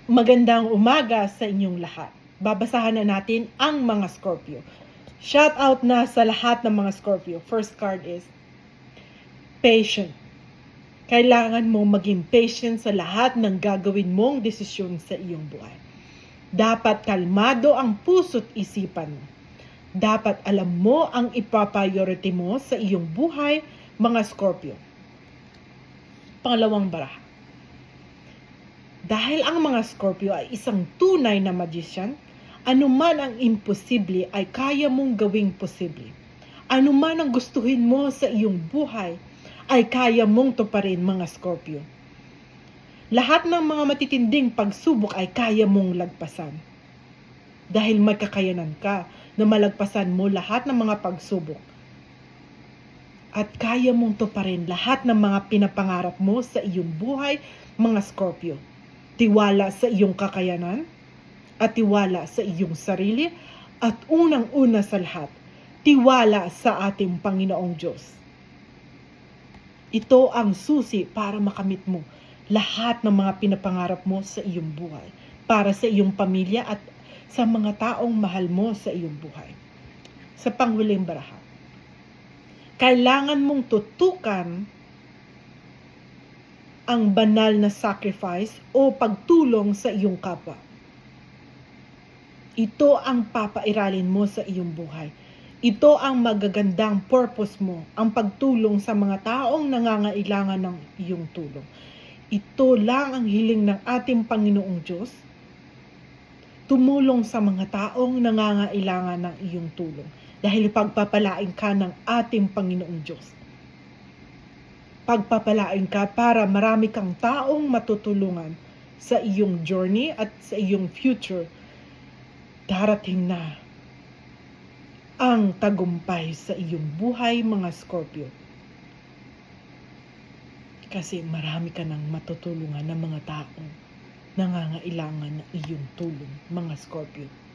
Magandang umaga sa inyong lahat. Babasahan na natin ang mga Scorpio. Shout out na sa lahat ng mga Scorpio. First card is patient. Kailangan mong maging patient sa lahat ng gagawin mong desisyon sa iyong buhay. Dapat kalmado ang puso't isipan mo. Dapat alam mo ang ipapriority mo sa iyong buhay, mga Scorpio. Pangalawang baraha. Dahil ang mga Scorpio ay isang tunay na magician, anuman ang imposible ay kaya mong gawing posible. Anuman ang gustuhin mo sa iyong buhay ay kaya mong tuparin, mga Scorpio. Lahat ng mga matitinding pagsubok ay kaya mong lagpasan. Dahil may kakayanan ka na malagpasan mo lahat ng mga pagsubok. At kaya mong tuparin lahat ng mga pinapangarap mo sa iyong buhay, mga Scorpio. Tiwala sa iyong kakayanan at tiwala sa iyong sarili at unang-una sa lahat, tiwala sa ating Panginoong Diyos. Ito ang susi para makamit mo lahat ng mga pinapangarap mo sa iyong buhay, para sa iyong pamilya at sa mga taong mahal mo sa iyong buhay. Sa panghuling baraha, kailangan mong tutukan ang banal na sacrifice o pagtulong sa iyong kapwa. Ito ang papairalin mo sa iyong buhay. Ito ang magagandang purpose mo, ang pagtulong sa mga taong nangangailangan ng iyong tulong. Ito lang ang hiling ng ating Panginoong Diyos. Tumulong sa mga taong nangangailangan ng iyong tulong dahil pagpapalain ka ng ating Panginoong Diyos. Pagpapalain ka para marami kang taong matutulungan sa iyong journey at sa iyong future. Darating na ang tagumpay sa iyong buhay, mga Scorpio. Kasi marami ka nang matutulungan ng mga taong nangangailangan ng iyong tulong, mga Scorpio.